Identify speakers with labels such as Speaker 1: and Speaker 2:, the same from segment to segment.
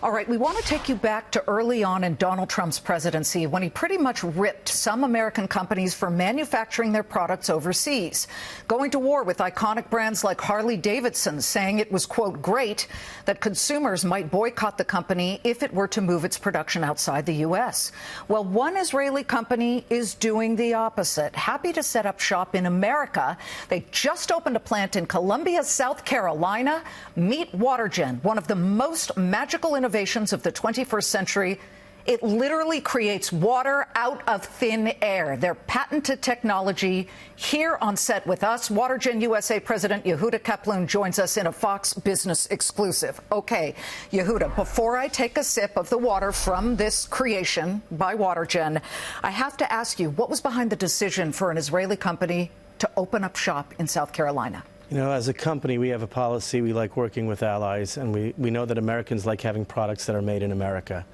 Speaker 1: All right, we want to take you back to early on in Donald Trump's presidency when he pretty much ripped some American companies for manufacturing their products overseas, going to war with iconic brands like Harley-Davidson, saying it was, quote, great that consumers might boycott the company if it were to move its production outside the U.S. Well, one Israeli company is doing the opposite, happy to set up shop in America. They just opened a plant in Columbia, South Carolina. Meet WaterGen, one of the most magical innovations of the 21st century. It literally creates water out of thin air. Their patented technology here on set with us. WaterGen USA President Yehuda Kaplan joins us in a Fox Business exclusive. Okay, Yehuda, before I take a sip of the water from this creation by WaterGen, I have to ask you, what was behind the decision for an Israeli company to open up shop in South Carolina?
Speaker 2: You know, as a company, we have a policy. We like working with allies, and we know that Americans like having products that are made in America.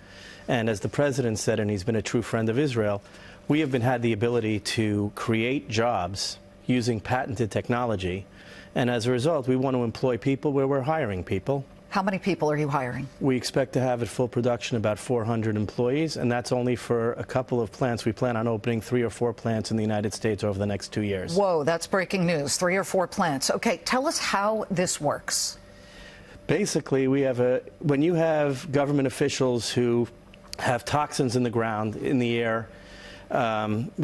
Speaker 2: And as the president said, and he's been a true friend of Israel, we have had the ability to create jobs using patented technology. And as a result, we want to employ people where we're hiring people.
Speaker 1: How many people are you hiring?
Speaker 2: We expect to have at full production about 400 employees, and that's only for a couple of plants. We plan on opening 3 or 4 plants in the United States over the next 2 years.
Speaker 1: Whoa, that's breaking news. 3 or 4 plants. Okay, tell us how this works.
Speaker 2: Basically, when you have government officials who have toxins in the ground, in the air,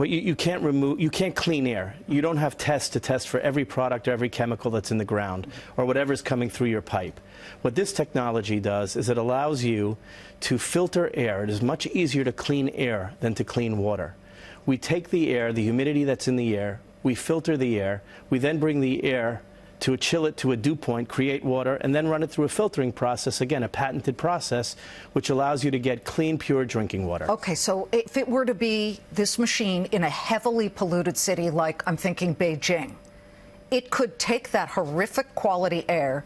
Speaker 2: you can't clean air. You don't have tests to test for every product or every chemical that's in the ground or whatever's coming through your pipe. What this technology does is it allows you to filter air. It is much easier to clean air than to clean water. We take the air, the humidity that's in the air, we filter the air, we then bring the air to chill it to a dew point, create water, and then run it through a filtering process, again, a patented process, which allows you to get clean, pure drinking water.
Speaker 1: Okay, so if it were to be this machine in a heavily polluted city like, I'm thinking, Beijing, it could take that horrific quality air,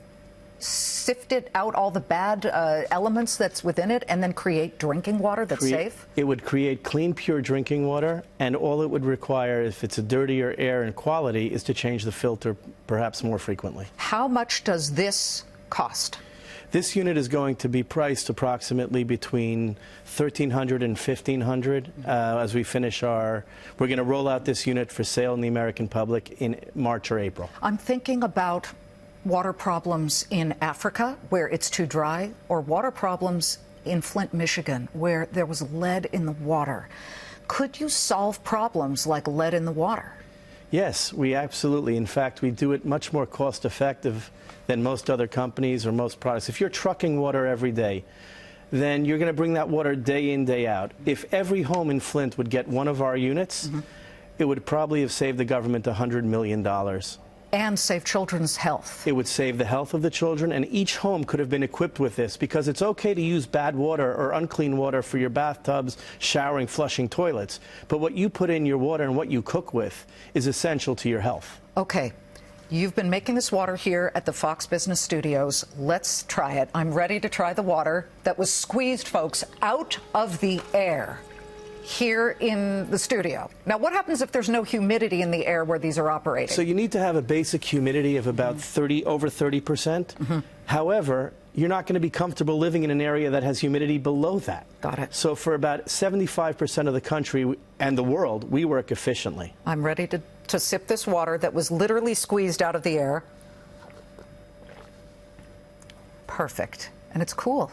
Speaker 1: sift it out all the bad elements that's within it, and then create drinking water that's safe?
Speaker 2: It would create clean, pure drinking water, and all it would require, if it's a dirtier air and quality, is to change the filter perhaps more frequently.
Speaker 1: How much does this cost?
Speaker 2: This unit is going to be priced approximately between $1,300 and $1,500 as we finish we're going to roll out this unit for sale in the American public in March or April.
Speaker 1: I'm thinking about water problems in Africa, where it's too dry, or water problems in Flint, Michigan, where there was lead in the water. Could you solve problems like lead in the water?
Speaker 2: Yes, we absolutely. In fact, we do it much more cost-effective than most other companies or most products. If you're trucking water every day, then you're going to bring that water day in, day out. If every home in Flint would get one of our units, it would probably have saved the government $100 million.
Speaker 1: And save children's health.
Speaker 2: It would save the health of the children, and each home could have been equipped with this, because it's okay to use bad water or unclean water for your bathtubs, showering, flushing toilets. But what you put in your water and what you cook with is essential to your health.
Speaker 1: Okay. You've been making this water here at the Fox Business Studios. Let's try it. I'm ready to try the water that was squeezed, folks, out of the air here in the studio. Now, what happens if there's no humidity in the air where these are operating?
Speaker 2: So you need to have a basic humidity of about over 30%. However, you're not going to be comfortable living in an area that has humidity below that.
Speaker 1: Got it.
Speaker 2: So for about 75% of the country and the world, we work efficiently.
Speaker 1: I'm ready to sip this water that was literally squeezed out of the air. Perfect. And it's cool.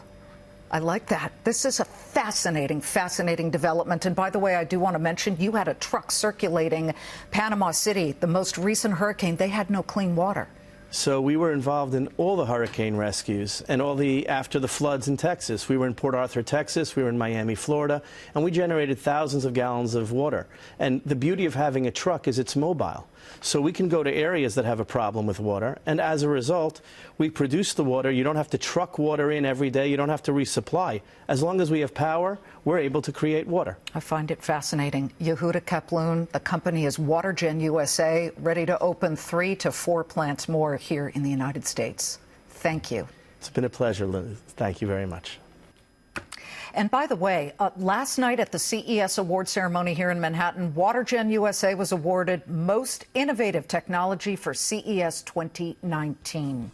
Speaker 1: I like that. This is a fascinating, fascinating development. And by the way, I do want to mention you had a truck circulating Panama City, the most recent hurricane. They had no clean water.
Speaker 2: So we were involved in all the hurricane rescues and after the floods in Texas. We were in Port Arthur, Texas. We were in Miami, Florida, and we generated thousands of gallons of water. And the beauty of having a truck is it's mobile. So we can go to areas that have a problem with water, and as a result, we produce the water. You don't have to truck water in every day. You don't have to resupply. As long as we have power, we're able to create water.
Speaker 1: I find it fascinating. Yehuda Kaplan, the company is WaterGen USA, ready to open 3 to 4 plants more here in the United States. Thank you.
Speaker 2: It's been a pleasure, Liz. Thank you very much.
Speaker 1: And by the way, last night at the CES award ceremony here in Manhattan, WaterGen USA was awarded Most Innovative Technology for CES 2019.